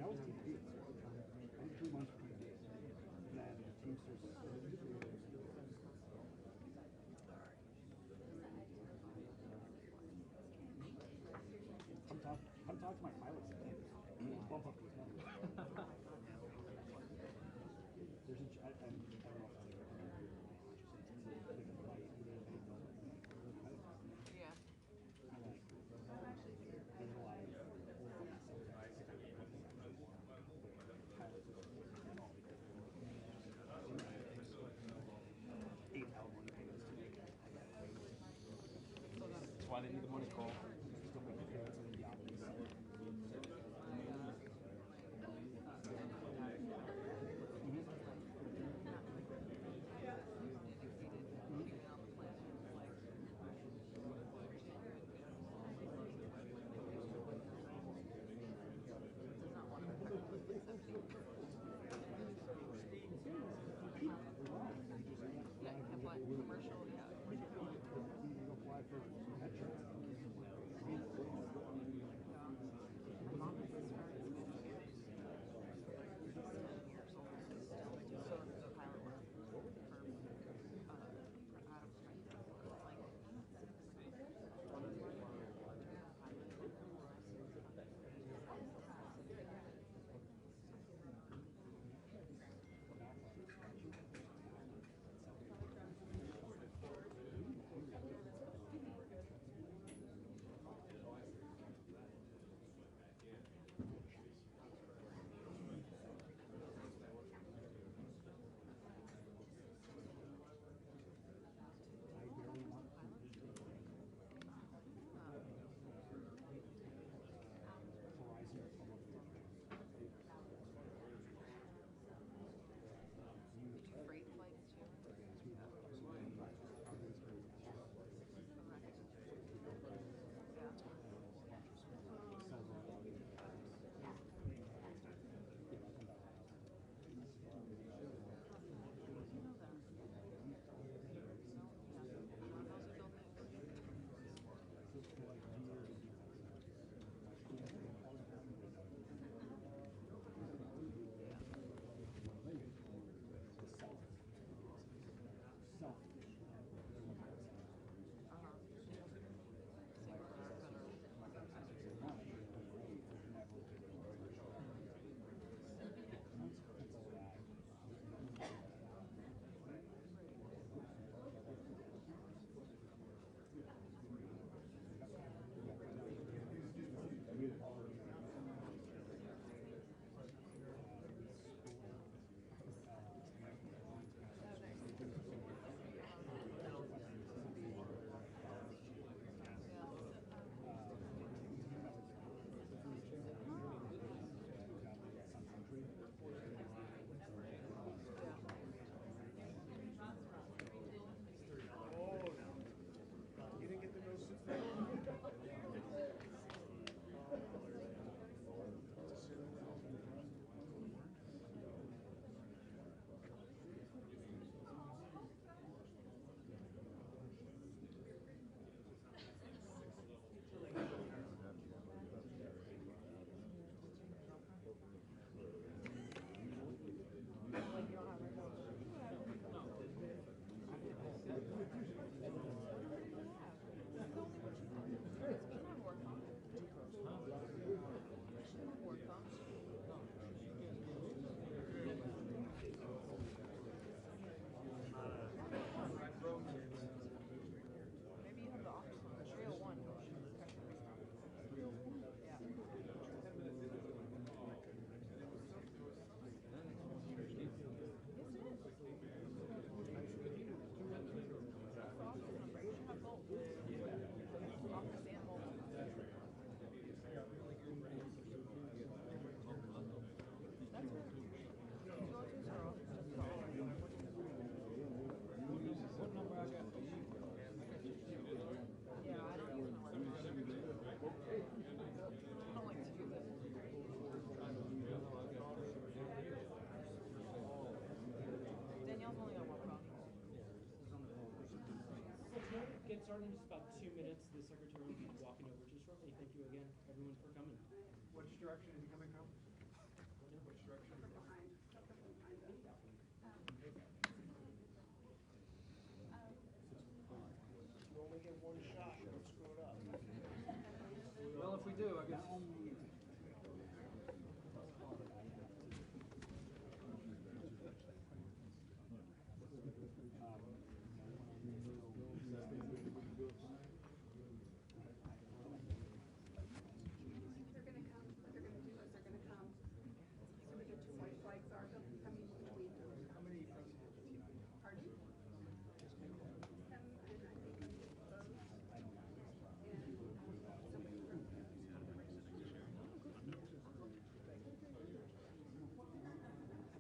that was DD. I did 3 months for DD. And then Teamsters. Come talk to my pilots. Bump up these numbers. There's a, I don't know if yeah. There's a lot of That's why they need the money call. Yeah, what commercial? Yeah. Freight flights too. You didn't get the nose soup? Maybe you have the office one, 301. Yeah. Office and mobile. That's right. You go to our office just call. What number I got? Yeah, I don't use my work phone. I don't like to do this. Danielle's only on one phone. Get started in just about 2 minutes. The secretary will be walking over just shortly. Thank you again, everyone, for coming. Which direction is he coming from? You only get one shot, you don't screw it up. Well, if we do, I guess. They're gonna come, what they're gonna do is they're gonna come, see where the two white flags are, they'll be coming between them. How many principals? Pardon? And I think those, and somebody from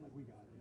Like we got it.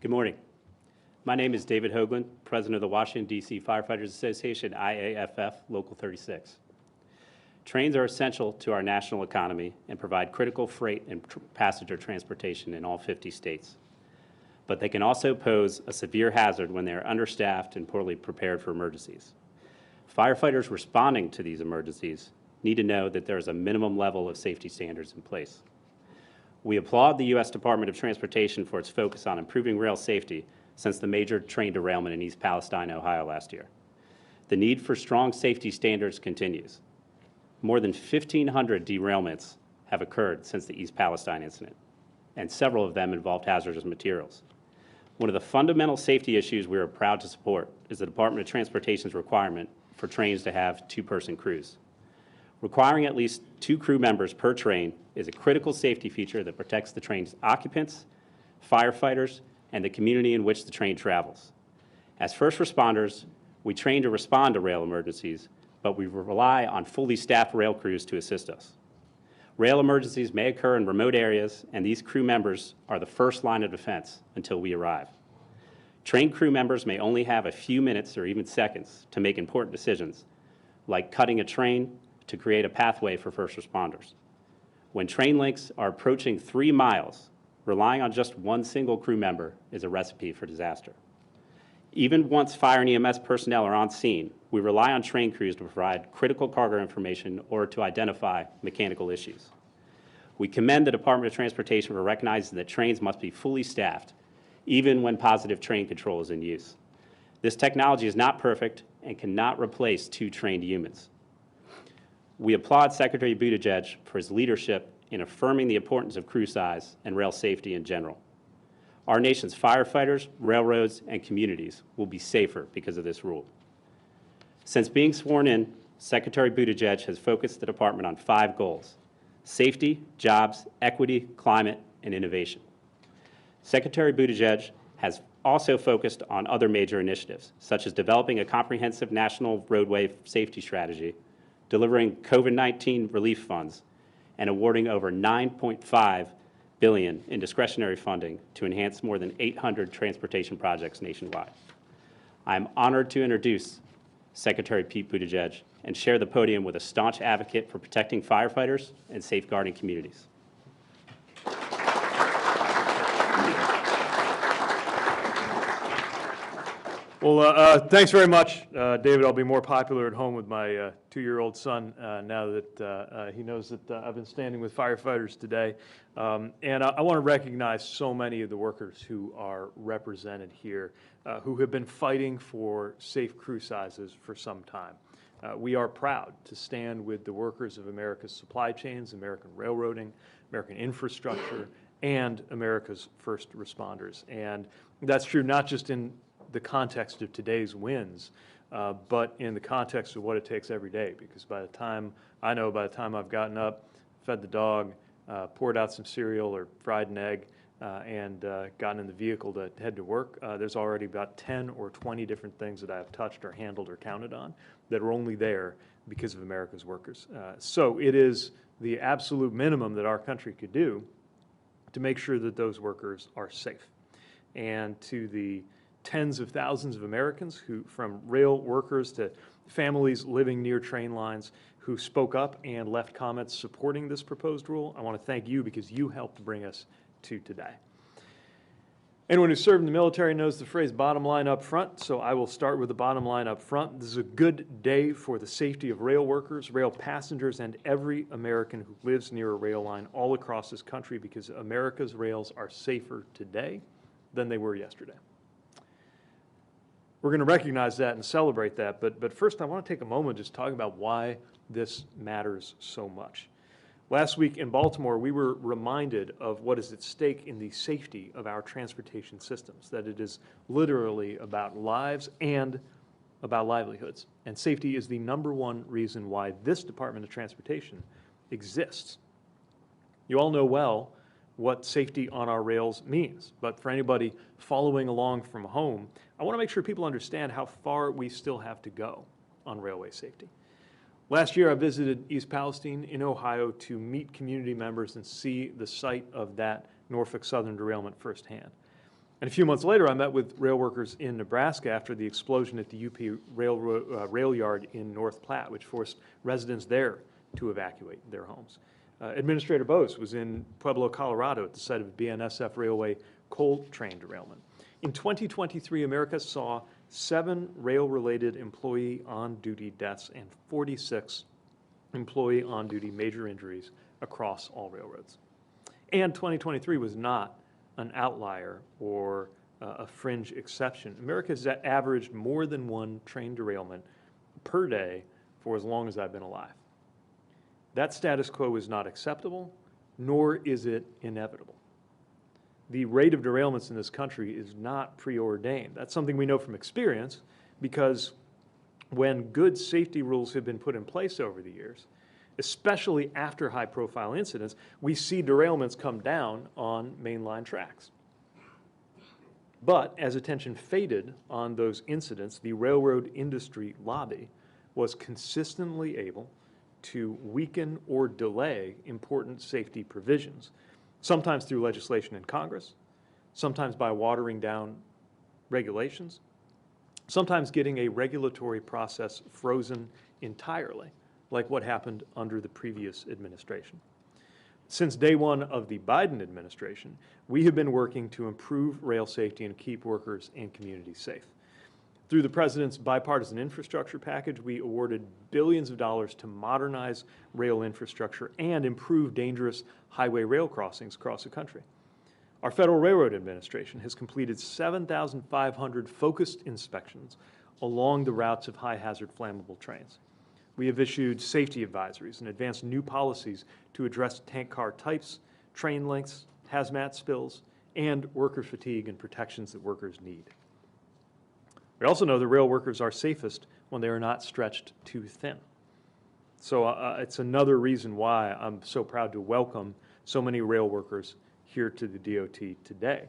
Good morning. My name is David Hoagland, President of the Washington, D.C. Firefighters Association, IAFF, Local 36. Trains are essential to our national economy and provide critical freight and passenger transportation in all 50 states. But they can also pose a severe hazard when they are understaffed and poorly prepared for emergencies. Firefighters responding to these emergencies need to know that there is a minimum level of safety standards in place. We applaud the U.S. Department of Transportation for its focus on improving rail safety since the major train derailment in East Palestine, Ohio last year. The need for strong safety standards continues. More than 1,500 derailments have occurred since the East Palestine incident, and several of them involved hazardous materials. One of the fundamental safety issues we are proud to support is the Department of Transportation's requirement for trains to have two-person crews. Requiring at least 2 crew members per train is a critical safety feature that protects the train's occupants, firefighters, and the community in which the train travels. As first responders, we train to respond to rail emergencies, but we rely on fully staffed rail crews to assist us. Rail emergencies may occur in remote areas, and these crew members are the first line of defense until we arrive. Trained crew members may only have a few minutes or even seconds to make important decisions, like cutting a train to create a pathway for first responders. When train lengths are approaching 3 miles, relying on just one single crew member is a recipe for disaster. Even once fire and EMS personnel are on scene, we rely on train crews to provide critical cargo information or to identify mechanical issues. We commend the Department of Transportation for recognizing that trains must be fully staffed, even when positive train control is in use. This technology is not perfect and cannot replace 2 trained humans. We applaud Secretary Buttigieg for his leadership in affirming the importance of crew size and rail safety in general. Our nation's firefighters, railroads, and communities will be safer because of this rule. Since being sworn in, Secretary Buttigieg has focused the department on 5 goals: safety, jobs, equity, climate, and innovation. Secretary Buttigieg has also focused on other major initiatives, such as developing a comprehensive national roadway safety strategy, delivering COVID-19 relief funds, and awarding over $9.5 billion in discretionary funding to enhance more than 800 transportation projects nationwide. I am honored to introduce Secretary Pete Buttigieg and share the podium with a staunch advocate for protecting firefighters and safeguarding communities. Well, thanks very much, David. I'll be more popular at home with my 2-year-old son now that he knows that I've been standing with firefighters today. And I want to recognize so many of the workers who are represented here who have been fighting for safe crew sizes for some time. We are proud to stand with the workers of America's supply chains, American railroading, American infrastructure, and America's first responders. And that's true not just in the context of today's wins, but in the context of what it takes every day, because by the time I've gotten up, fed the dog, poured out some cereal or fried an egg, and gotten in the vehicle to head to work, there's already about 10 or 20 different things that I have touched or handled or counted on that are only there because of America's workers. So it is the absolute minimum that our country could do to make sure that those workers are safe. And to the tens of thousands of Americans who, from rail workers to families living near train lines, who spoke up and left comments supporting this proposed rule, I want to thank you because you helped bring us to today. Anyone who served in the military knows the phrase bottom line up front, so I will start with the bottom line up front. This is a good day for the safety of rail workers, rail passengers, and every American who lives near a rail line all across this country, because America's rails are safer today than they were yesterday. We're going to recognize that and celebrate that, but first I want to take a moment and just talk about why this matters so much. Last week in Baltimore, we were reminded of what is at stake in the safety of our transportation systems, that it is literally about lives and about livelihoods. And safety is the #1 reason why this Department of Transportation exists. You all know well what safety on our rails means, but for anybody following along from home, I want to make sure people understand how far we still have to go on railway safety. Last year, I visited East Palestine in Ohio to meet community members and see the site of that Norfolk Southern derailment firsthand. And a few months later, I met with rail workers in Nebraska after the explosion at the UP rail yard in North Platte, which forced residents there to evacuate their homes. Administrator Bose was in Pueblo, Colorado at the site of a BNSF Railway coal train derailment. In 2023, America saw 7 rail-related employee on-duty deaths and 46 employee on-duty major injuries across all railroads. And 2023 was not an outlier or a fringe exception. America's averaged more than 1 train derailment per day for as long as I've been alive. That status quo is not acceptable, nor is it inevitable. The rate of derailments in this country is not preordained. That's something we know from experience, because when good safety rules have been put in place over the years, especially after high-profile incidents, we see derailments come down on mainline tracks. But as attention faded on those incidents, the railroad industry lobby was consistently able to weaken or delay important safety provisions, sometimes through legislation in Congress, sometimes by watering down regulations, sometimes getting a regulatory process frozen entirely, like what happened under the previous administration. Since day one of the Biden administration, we have been working to improve rail safety and keep workers and communities safe. Through the President's bipartisan infrastructure package, we awarded billions of dollars to modernize rail infrastructure and improve dangerous highway rail crossings across the country. Our Federal Railroad Administration has completed 7,500 focused inspections along the routes of high-hazard flammable trains. We have issued safety advisories and advanced new policies to address tank car types, train lengths, hazmat spills, and worker fatigue and protections that workers need. We also know that rail workers are safest when they are not stretched too thin. So it's another reason why I'm so proud to welcome so many rail workers here to the DOT today.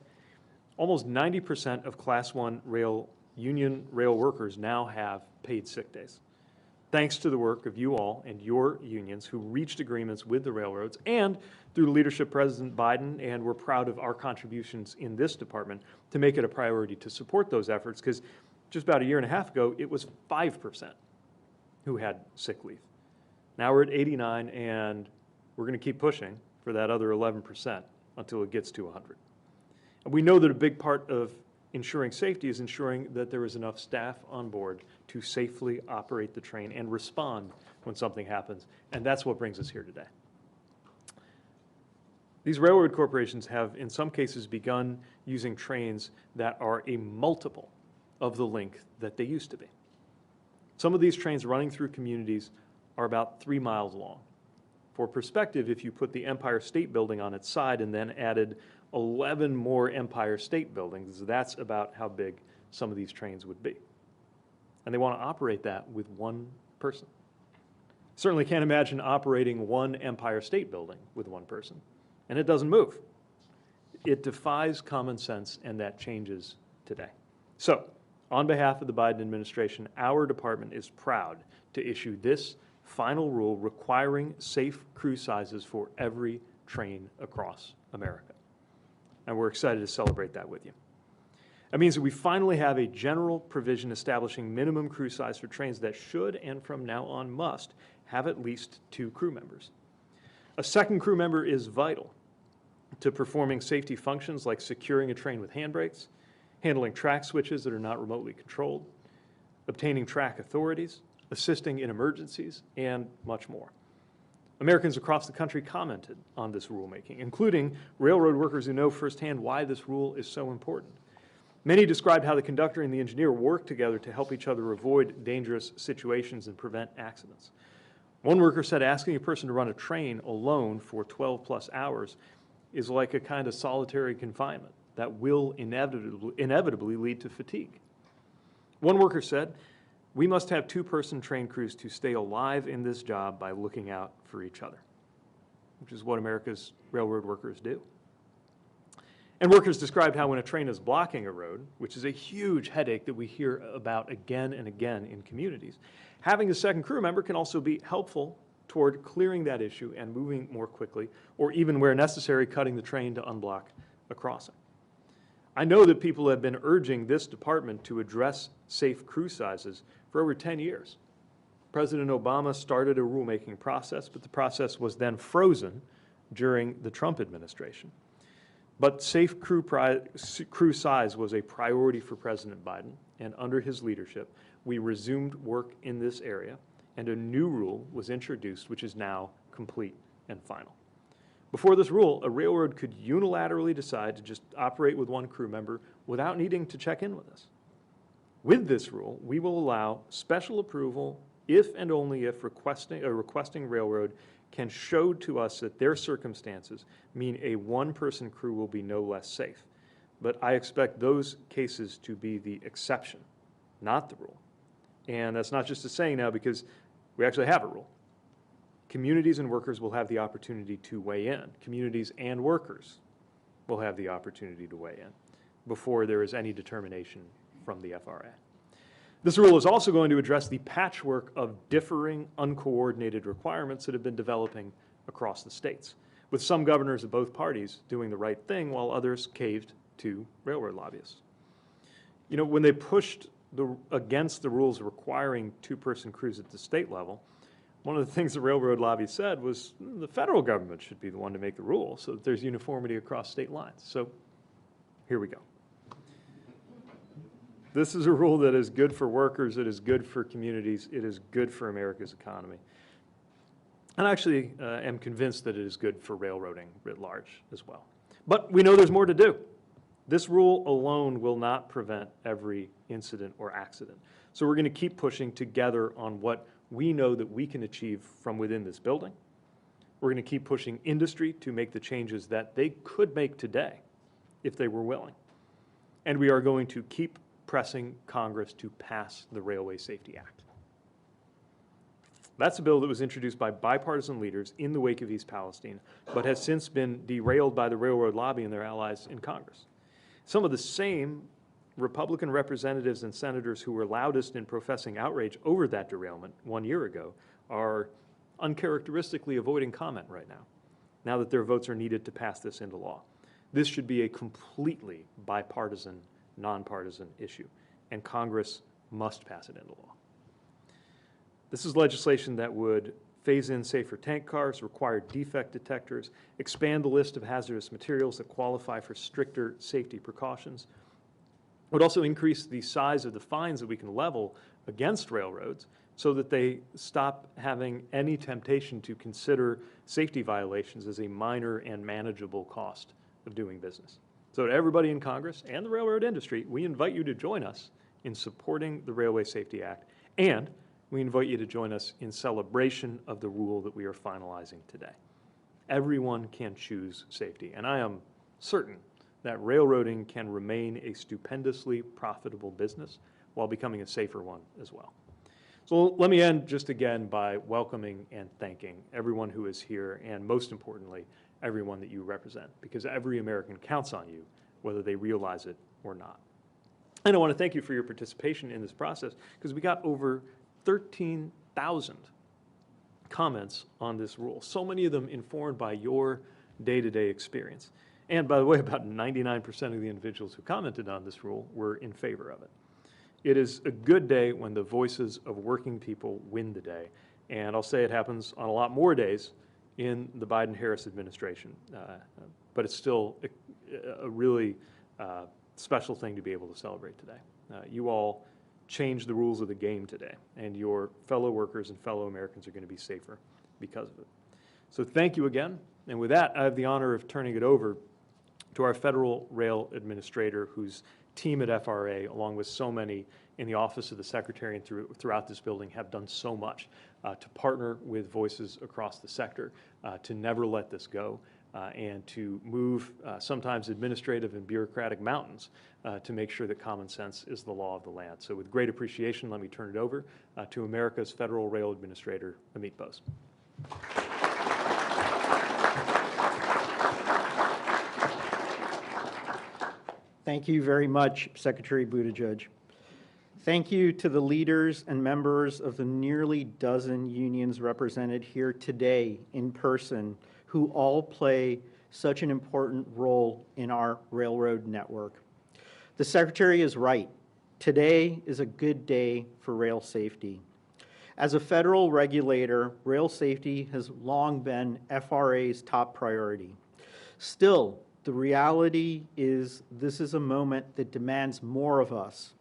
Almost 90% of Class 1 union rail workers now have paid sick days, thanks to the work of you all and your unions who reached agreements with the railroads and through the leadership of President Biden, and we're proud of our contributions in this department to make it a priority to support those efforts, because just about a year and a half ago, it was 5% who had sick leave. Now we're at 89, and we're going to keep pushing for that other 11% until it gets to 100. And we know that a big part of ensuring safety is ensuring that there is enough staff on board to safely operate the train and respond when something happens, and that's what brings us here today. These railroad corporations have, in some cases, begun using trains that are a multiple of the length that they used to be. Some of these trains running through communities are about 3 miles long. For perspective, if you put the Empire State Building on its side and then added 11 more Empire State Buildings, that's about how big some of these trains would be. And they want to operate that with 1 person. Certainly can't imagine operating 1 Empire State Building with 1 person. And it doesn't move. It defies common sense, and that changes today. So, on behalf of the Biden administration, our department is proud to issue this final rule requiring safe crew sizes for every train across America. And we're excited to celebrate that with you. That means that we finally have a general provision establishing minimum crew size for trains that should, and from now on must, have at least 2 crew members. A second crew member is vital to performing safety functions like securing a train with handbrakes, handling track switches that are not remotely controlled, obtaining track authorities, assisting in emergencies, and much more. Americans across the country commented on this rulemaking, including railroad workers who know firsthand why this rule is so important. Many described how the conductor and the engineer work together to help each other avoid dangerous situations and prevent accidents. One worker said asking a person to run a train alone for 12+ hours is like a kind of solitary confinement that will inevitably lead to fatigue. One worker said, "We must have 2-person train crews to stay alive in this job by looking out for each other," which is what America's railroad workers do. And workers described how when a train is blocking a road, which is a huge headache that we hear about again and again in communities, having a second crew member can also be helpful toward clearing that issue and moving more quickly, or even where necessary, cutting the train to unblock a crossing. I know that people have been urging this department to address safe crew sizes for over 10 years. President Obama started a rulemaking process, but the process was then frozen during the Trump administration. But safe crew size was a priority for President Biden, and under his leadership, we resumed work in this area, and a new rule was introduced, which is now complete and final. Before this rule, a railroad could unilaterally decide to just operate with one crew member without needing to check in with us. With this rule, we will allow special approval if and only if a requesting railroad can show to us that their circumstances mean a one-person crew will be no less safe. But I expect those cases to be the exception, not the rule. And that's not just a saying now, because we actually have a rule. Communities and workers will have the opportunity to weigh in. Communities and workers will have the opportunity to weigh in before there is any determination from the FRA. This rule is also going to address the patchwork of differing, uncoordinated requirements that have been developing across the states, with some governors of both parties doing the right thing while others caved to railroad lobbyists. You know, when they pushed against the rules requiring two-person crews at the state level, one of the things the railroad lobby said was the federal government should be the one to make the rule so that there's uniformity across state lines. So here we go. This is a rule that is good for workers, it is good for communities, it is good for America's economy. And I actually am convinced that it is good for railroading writ large as well. But we know there's more to do. This rule alone will not prevent every incident or accident. So we're going to keep pushing together on what we know that we can achieve from within this building. We're going to keep pushing industry to make the changes that they could make today if they were willing. And we are going to keep pressing Congress to pass the Railway Safety Act. That's a bill that was introduced by bipartisan leaders in the wake of East Palestine, but has since been derailed by the railroad lobby and their allies in Congress. Some of the same Republican representatives and senators who were loudest in professing outrage over that derailment 1 year ago are uncharacteristically avoiding comment right now that their votes are needed to pass this into law. This should be a completely bipartisan, nonpartisan issue, and Congress must pass it into law. This is legislation that would phase in safer tank cars, require defect detectors, expand the list of hazardous materials that qualify for stricter safety precautions. It would also increase the size of the fines that we can level against railroads so that they stop having any temptation to consider safety violations as a minor and manageable cost of doing business. So to everybody in Congress and the railroad industry, we invite you to join us in supporting the Railway Safety Act, and we invite you to join us in celebration of the rule that we are finalizing today. Everyone can choose safety, and I am certain that railroading can remain a stupendously profitable business while becoming a safer one as well. So let me end just again by welcoming and thanking everyone who is here, and most importantly, everyone that you represent, because every American counts on you, whether they realize it or not. And I want to thank you for your participation in this process, because we got over 13,000 comments on this rule, so many of them informed by your day-to-day experience. And by the way, about 99% of the individuals who commented on this rule were in favor of it. It is a good day when the voices of working people win the day. And I'll say it happens on a lot more days in the Biden-Harris administration. But it's still a really special thing to be able to celebrate today. You all changed the rules of the game today, and your fellow workers and fellow Americans are going to be safer because of it. So thank you again. And with that, I have the honor of turning it over to our Federal Rail Administrator, whose team at FRA, along with so many in the Office of the Secretary and throughout this building, have done so much to partner with voices across the sector, to never let this go, and to move sometimes administrative and bureaucratic mountains to make sure that common sense is the law of the land. So with great appreciation, let me turn it over to America's Federal Rail Administrator, Amit Bose. Thank you very much, Secretary Buttigieg. Thank you to the leaders and members of the nearly dozen unions represented here today in person, who all play such an important role in our railroad network. The Secretary is right. Today is a good day for rail safety. As a federal regulator, rail safety has long been FRA's top priority. Still, the reality is this is a moment that demands more of us.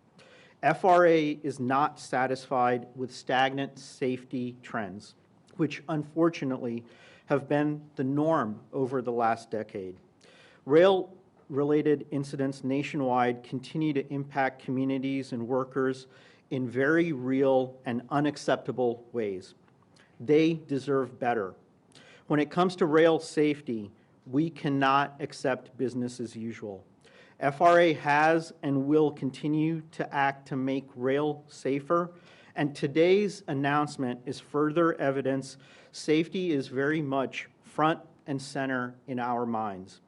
FRA is not satisfied with stagnant safety trends, which unfortunately have been the norm over the last decade. Rail-related incidents nationwide continue to impact communities and workers in very real and unacceptable ways. They deserve better. When it comes to rail safety, we cannot accept business as usual. FRA has and will continue to act to make rail safer, and today's announcement is further evidence safety is very much front and center in our minds.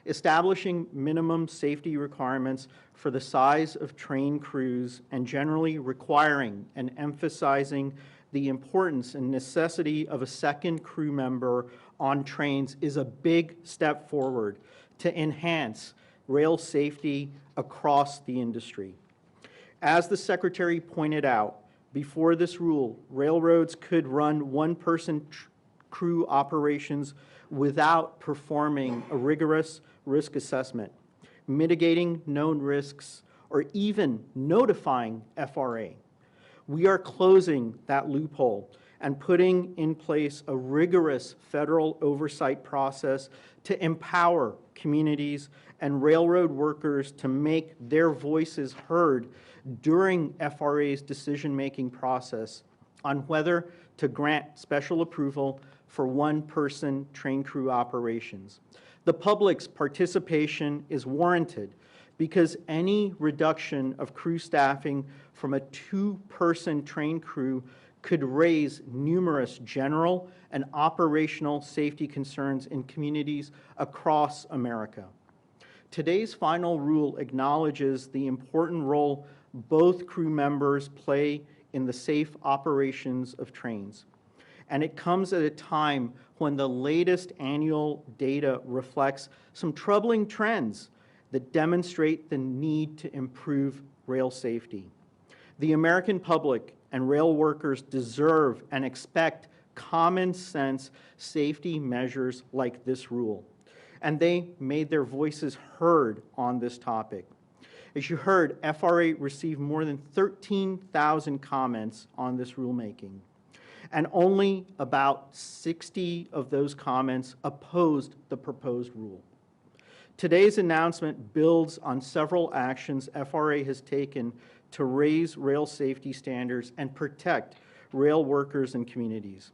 Establishing minimum safety requirements for the size of train crews and generally requiring and emphasizing the importance and necessity of a second crew member on trains is a big step forward to enhance rail safety across the industry. As the Secretary pointed out, before this rule, railroads could run one-person crew operations without performing a rigorous risk assessment, mitigating known risks, or even notifying FRA. We are closing that loophole and putting in place a rigorous federal oversight process to empower communities and railroad workers to make their voices heard during FRA's decision-making process on whether to grant special approval for one-person train crew operations. The public's participation is warranted because any reduction of crew staffing from a two-person train crew could raise numerous general and operational safety concerns in communities across America. Today's final rule acknowledges the important role both crew members play in the safe operations of trains. And it comes at a time when the latest annual data reflects some troubling trends that demonstrate the need to improve rail safety. The American public and rail workers deserve and expect common sense safety measures like this rule, and they made their voices heard on this topic. As you heard, FRA received more than 13,000 comments on this rulemaking, and only about 60 of those comments opposed the proposed rule. Today's announcement builds on several actions FRA has taken to raise rail safety standards and protect rail workers and communities.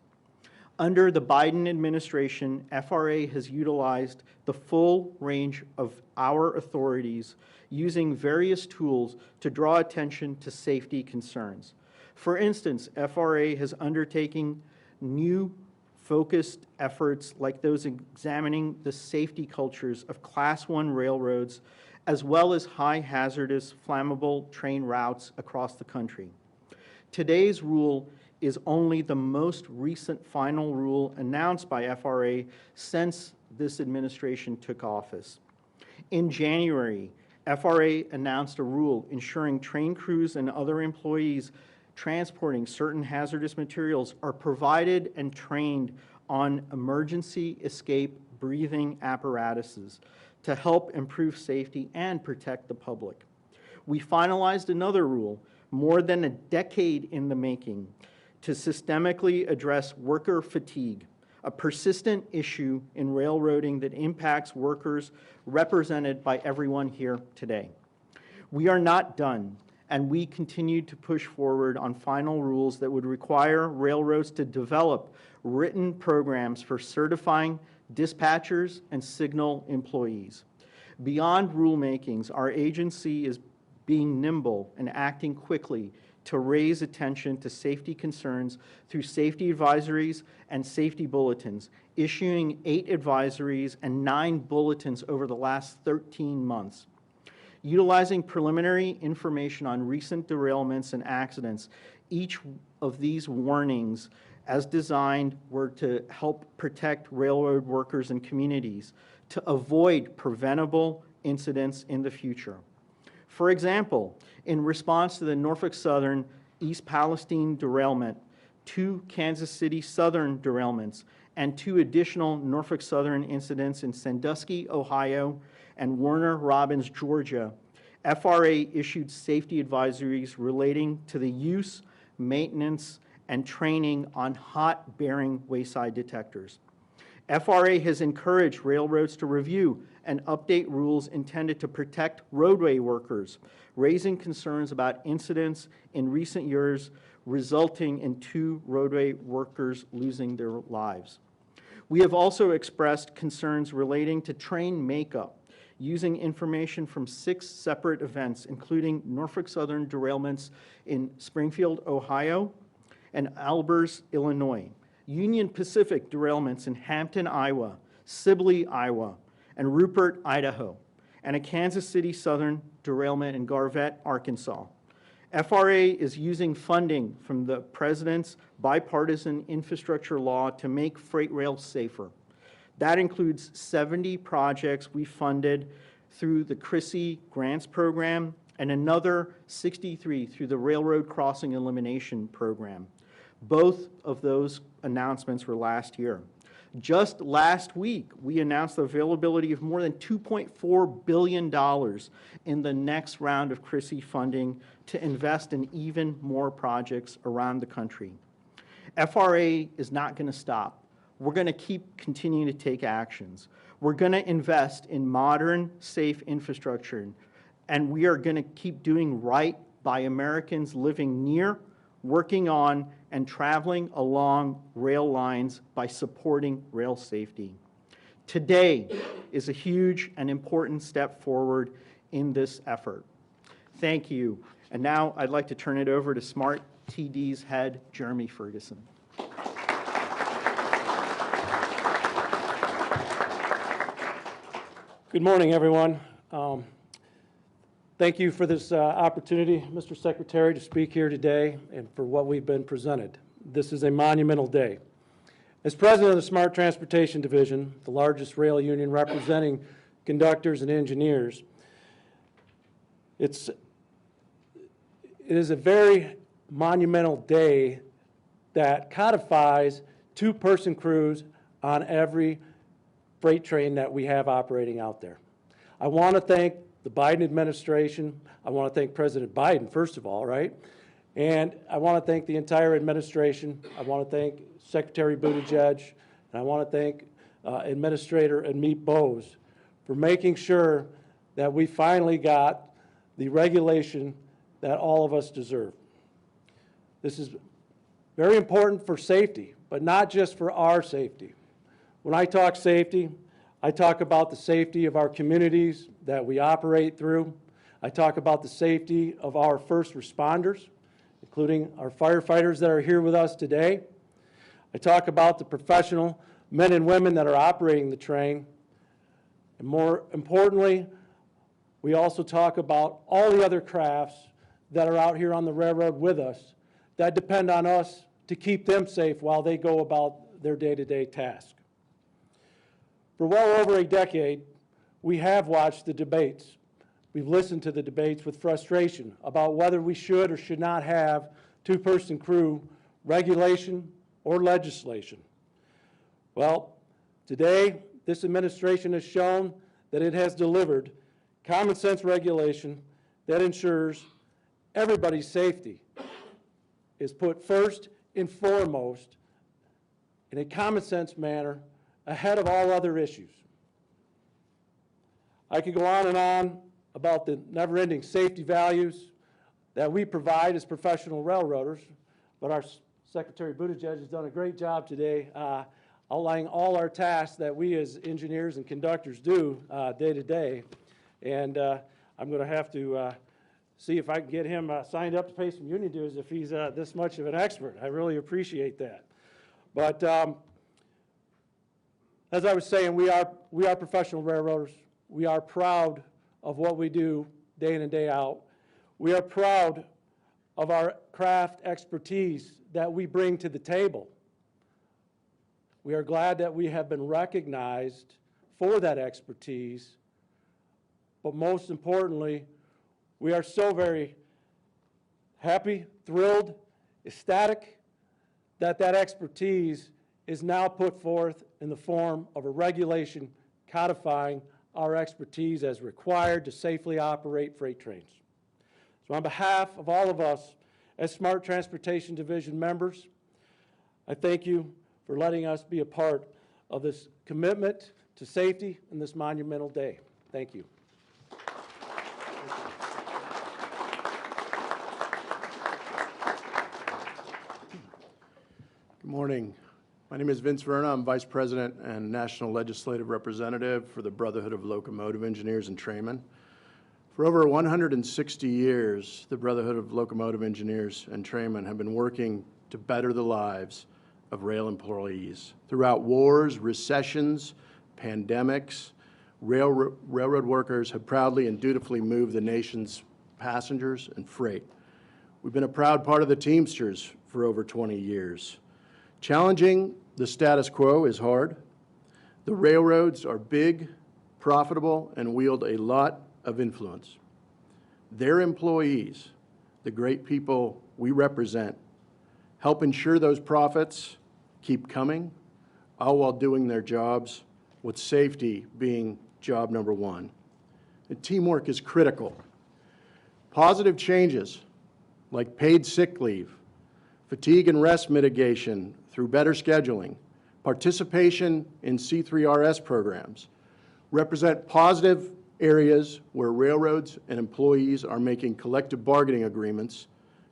Under the Biden administration, FRA has utilized the full range of our authorities using various tools to draw attention to safety concerns. For instance, FRA has undertaken new focused efforts like those examining the safety cultures of Class I railroads, as well as high hazardous flammable train routes across the country. Today's rule is only the most recent final rule announced by FRA since this administration took office. In January, FRA announced a rule ensuring train crews and other employees transporting certain hazardous materials are provided and trained on emergency escape breathing apparatuses to help improve safety and protect the public. We finalized another rule more than a decade in the making to systemically address worker fatigue, a persistent issue in railroading that impacts workers represented by everyone here today. We are not done, and we continue to push forward on final rules that would require railroads to develop written programs for certifying dispatchers and signal employees. Beyond rulemakings, our agency is being nimble and acting quickly to raise attention to safety concerns through safety advisories and safety bulletins, issuing 8 advisories and 9 bulletins over the last 13 months. Utilizing preliminary information on recent derailments and accidents, each of these warnings, as designed, were to help protect railroad workers and communities to avoid preventable incidents in the future. For example, in response to the Norfolk Southern East Palestine derailment, 2 Kansas City Southern derailments, and 2 additional Norfolk Southern incidents in Sandusky, Ohio, and Warner Robins, Georgia, FRA issued safety advisories relating to the use, maintenance, and training on hot bearing wayside detectors. FRA has encouraged railroads to review and update rules intended to protect roadway workers, raising concerns about incidents in recent years resulting in 2 roadway workers losing their lives. We have also expressed concerns relating to train makeup, using information from 6 separate events, including Norfolk Southern derailments in Springfield, Ohio, and Albers, Illinois, Union Pacific derailments in Hampton, Iowa, Sibley, Iowa, and Rupert, Idaho, and a Kansas City Southern derailment in Garvette, Arkansas. FRA is using funding from the President's bipartisan infrastructure law to make freight rail safer. That includes 70 projects we funded through the CRISI Grants Program and another 63 through the Railroad Crossing Elimination Program. Both of those announcements were last year. Just last week, we announced the availability of more than $2.4 billion in the next round of CRISI funding to invest in even more projects around the country. FRA is not going to stop. We're going to keep continuing to take actions. We're going to invest in modern, safe infrastructure, and we are going to keep doing right by Americans living near, working on, and traveling along rail lines by supporting rail safety. Today is a huge and important step forward in this effort. Thank you. And now I'd like to turn it over to Smart TD's head, Jeremy Ferguson. Good morning, everyone. Thank you for this opportunity, Mr. Secretary, to speak here today and for what we've been presented. This is a monumental day. As president of the Smart Transportation Division, the largest rail union representing conductors and engineers, it is a very monumental day that codifies 2-person crews on every freight train that we have operating out there. I want to thank the Biden administration. I want to thank President Biden, first of all, right? And I want to thank the entire administration. I want to thank Secretary Buttigieg, and I want to thank Administrator Amit Bose for making sure that we finally got the regulation that all of us deserve. This is very important for safety, but not just for our safety. When I talk safety, I talk about the safety of our communities that we operate through. I talk about the safety of our first responders, including our firefighters that are here with us today. I talk about the professional men and women that are operating the train. And more importantly, we also talk about all the other crafts that are out here on the railroad with us that depend on us to keep them safe while they go about their day-to-day task. For well over a decade, we have watched the debates. We've listened to the debates with frustration about whether we should or should not have 2-person crew regulation or legislation. Well, today, this administration has shown that it has delivered common sense regulation that ensures everybody's safety is put first and foremost in a common sense manner ahead of all other issues. I could go on about the never-ending safety values that we provide as professional railroaders, but our Secretary Buttigieg has done a great job today outlining all our tasks that we as engineers and conductors do day to day. And I'm going to have to see if I can get him signed up to pay some union dues if he's this much of an expert. I really appreciate that. But as I was saying, we are professional railroaders. We are proud of what we do day in and day out. We are proud of our craft expertise that we bring to the table. We are glad that we have been recognized for that expertise, but most importantly, We are so very happy, thrilled, ecstatic that that expertise is now put forth in the form of a regulation codifying our expertise as required to safely operate freight trains. So on behalf of all of us as Smart Transportation Division members, I thank you for letting us be a part of this commitment to safety in this monumental day. Thank you. Good morning. My name is Vince Verna. I'm Vice President and National Legislative Representative for the Brotherhood of Locomotive Engineers and Trainmen. For over 160 years, the Brotherhood of Locomotive Engineers and Trainmen have been working to better the lives of rail employees. Throughout wars, recessions, pandemics, railroad workers have proudly and dutifully moved the nation's passengers and freight. We've been a proud part of the Teamsters for over 20 years. Challenging the status quo is hard. The railroads are big, profitable, and wield a lot of influence. Their employees, the great people we represent, help ensure those profits keep coming, all while doing their jobs, with safety being job number one. And teamwork is critical. Positive changes like paid sick leave, fatigue and rest mitigation through better scheduling, participation in C3RS programs represent positive areas where railroads and employees are making collective bargaining agreements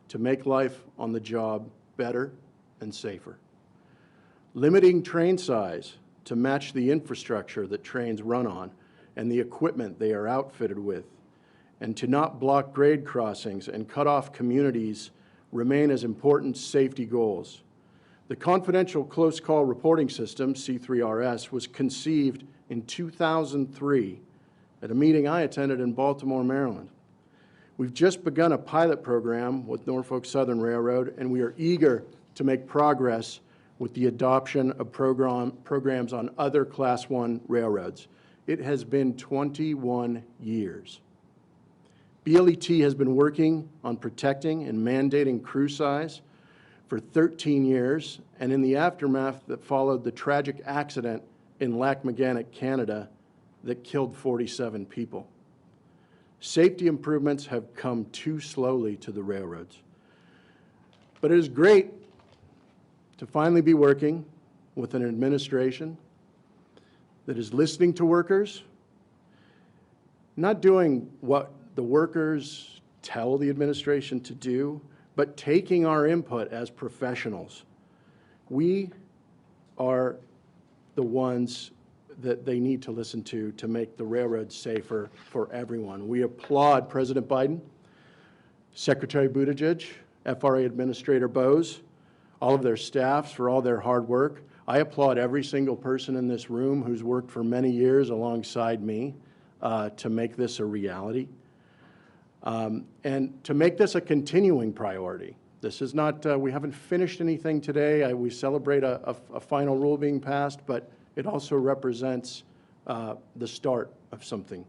to make life on the job better and safer. Limiting train size to match the infrastructure that trains run on and the equipment they are outfitted with, and to not block grade crossings and cut off communities remain as important safety goals. The Confidential Close Call Reporting System, C3RS, was conceived in 2003 at a meeting I attended in Baltimore, Maryland. We've just begun a pilot program with Norfolk Southern Railroad, and we are eager to make progress with the adoption of programs on other Class 1 railroads. It has been 21 years. BLET has been working on protecting and mandating crew size for 13 years, and in the aftermath that followed the tragic accident in Lac-Mégantic, Canada, that killed 47 people. Safety improvements have come too slowly to the railroads. But it is great to finally be working with an administration that is listening to workers, not doing what the workers tell the administration to do, but taking our input as professionals. We are the ones that they need to listen to make the railroads safer for everyone. We applaud President Biden, Secretary Buttigieg, FRA Administrator Bose, all of their staffs for all their hard work. I applaud every single person in this room who's worked for many years alongside me to make this a reality. And to make this a continuing priority. This is not, we haven't finished anything today. We celebrate a final rule being passed, but it also represents the start of something.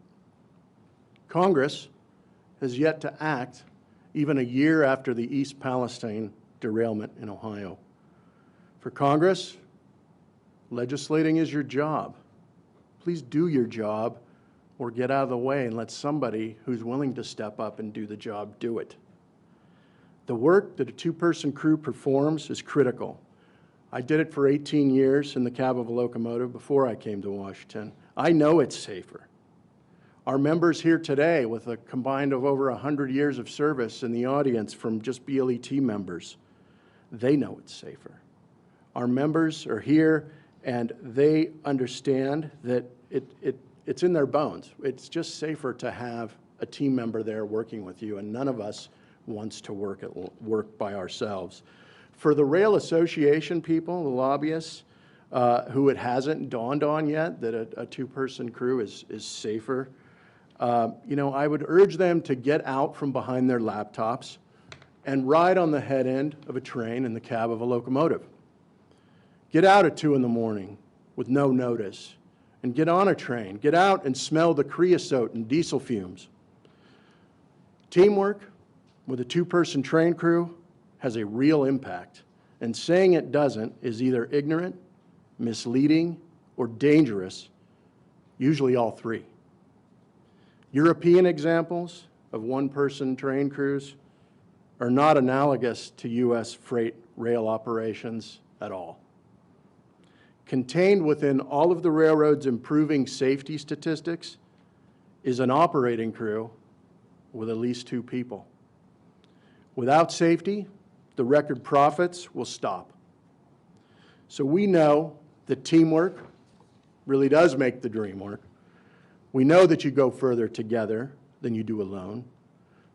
Congress has yet to act even a year after the East Palestine derailment in Ohio. For Congress, legislating is your job. Please do your job or get out of the way and let somebody who's willing to step up and do the job do it. The work that a two-person crew performs is critical. I did it for 18 years in the cab of a locomotive before I came to Washington. I know it's safer. Our members here today, with a combined of over 100 years of service in the audience from just BLET members, they know it's safer. Our members are here and they understand that it's in their bones. It's just safer to have a team member there working with you, and none of us wants to work by ourselves. For the Rail Association people, the lobbyists, who it hasn't dawned on yet that a two-person crew is safer, I would urge them to get out from behind their laptops and ride on the head end of a train in the cab of a locomotive. Get out at 2 in the morning with no notice and get on a train. Get out and smell the creosote and diesel fumes. Teamwork with a two-person train crew has a real impact, and saying it doesn't is either ignorant, misleading, or dangerous, usually all three. European examples of one-person train crews are not analogous to U.S. freight rail operations at all. Contained within all of the railroad's improving safety statistics is an operating crew with at least 2 people. Without safety, the record profits will stop. So we know that teamwork really does make the dream work. We know that you go further together than you do alone.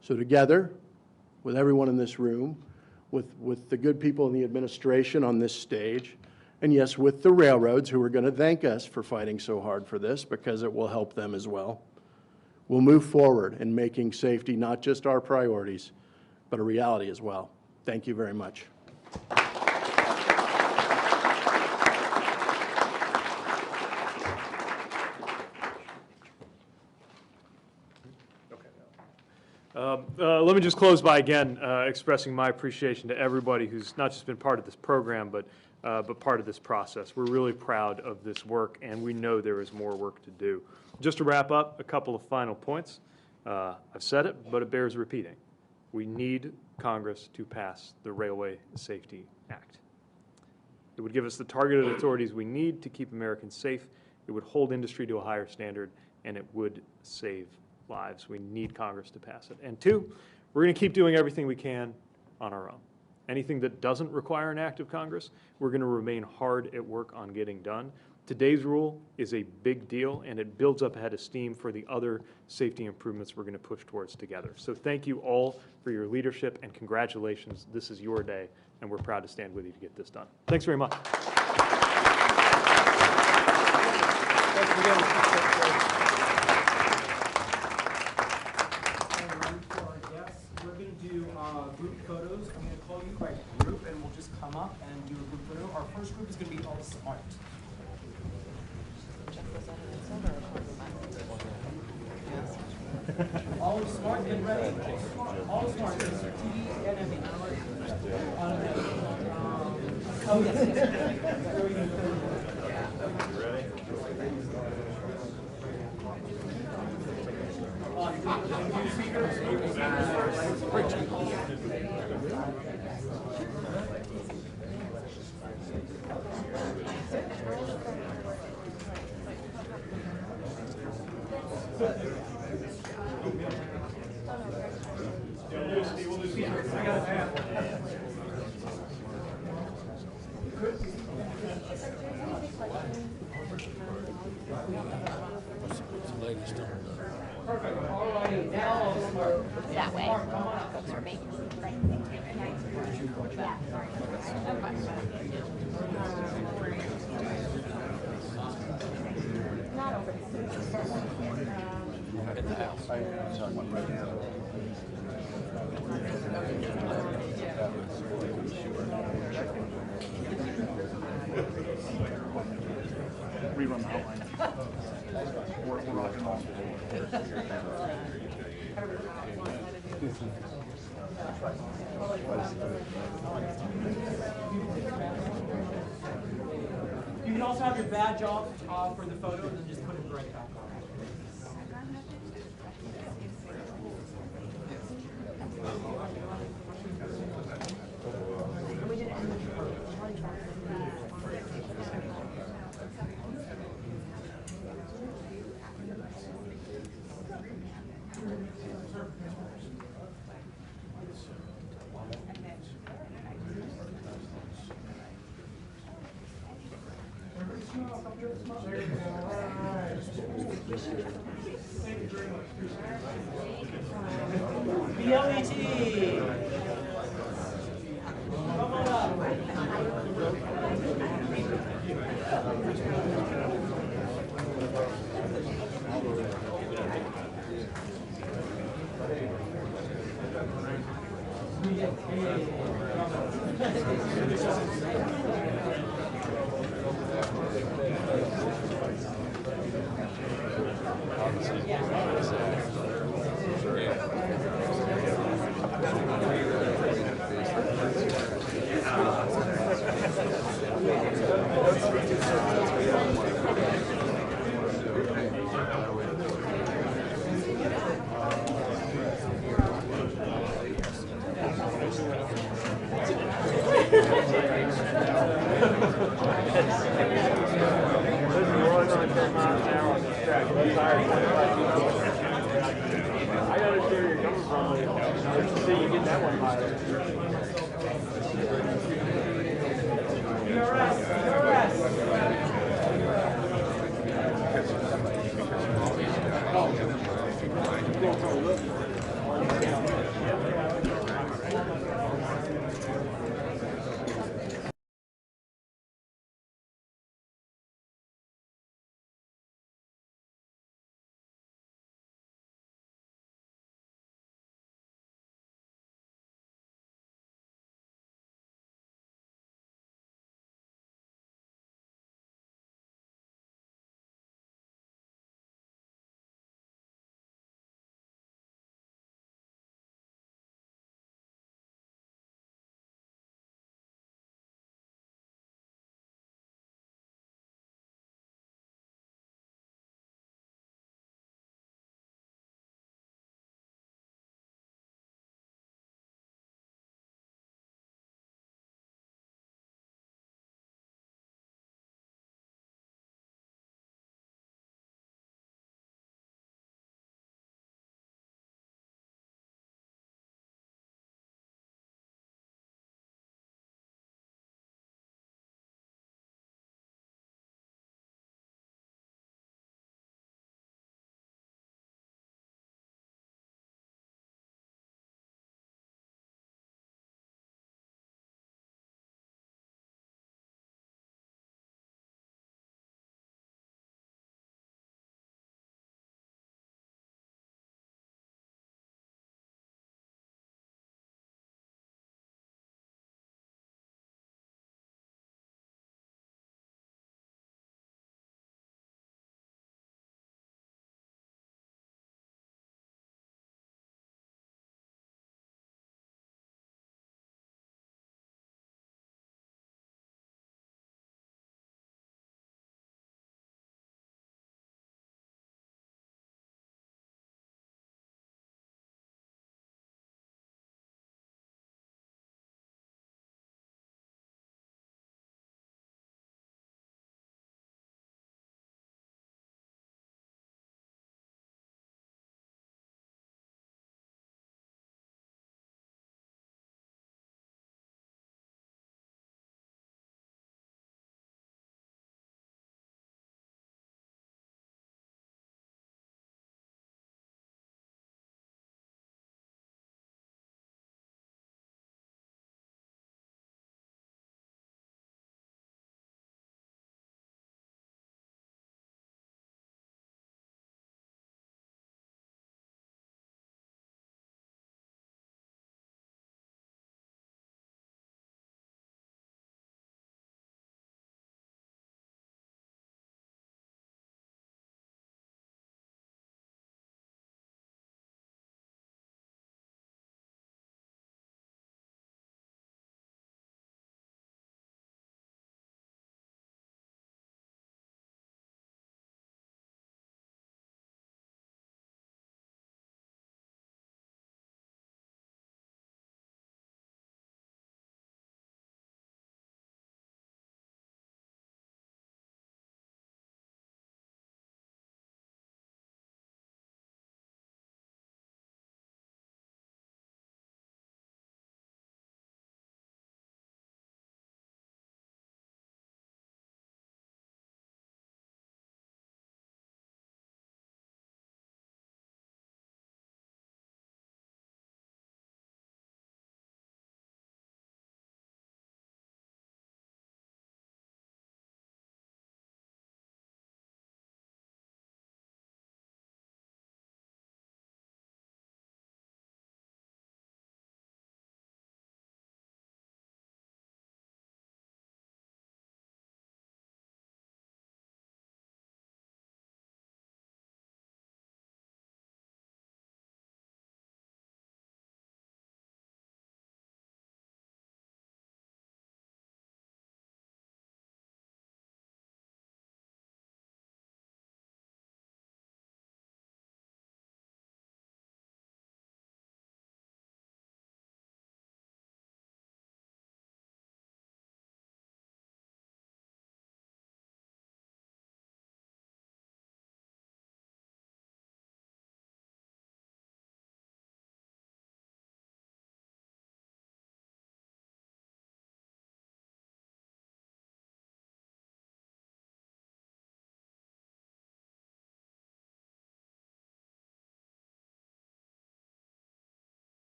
So together, with everyone in this room, with the good people in the administration on this stage, and yes, with the railroads who are going to thank us for fighting so hard for this because it will help them as well, we'll move forward in making safety not just our priorities, but a reality as well. Thank you very much. Let me just close by again expressing my appreciation to everybody who's not just been part of this program, but part of this process. We're really proud of this work, and we know there is more work to do. Just to wrap up, a couple of final points. I've said it, but it bears repeating. We need Congress to pass the Railway Safety Act. It would give us the targeted authorities we need to keep Americans safe. It would hold industry to a higher standard, and it would save lives. We need Congress to pass it. And 2, we're going to keep doing everything we can on our own. Anything that doesn't require an act of Congress, we're going to remain hard at work on getting done. Today's rule is a big deal, and it builds up a head of steam for the other safety improvements we're going to push towards together. So thank you all for your leadership, and congratulations. This is your day, and we're proud to stand with you to get this done. Thanks very much. Group photos. I'm going to call you by group, and we'll just come up and do a group photo. Our first group is going to be all smart. All smart, get ready. All smart. Mr. TD and Emmy. Oh, yes. Perfect. All righty. Now, That way. Folks for me. Right. Yeah. Not over. In the house. Rerun the outline. We're rocking on. You can also have your badge off for the photo and then just put it right back on. BLET. Come on up. I understand where you're coming from. See, you get that one higher.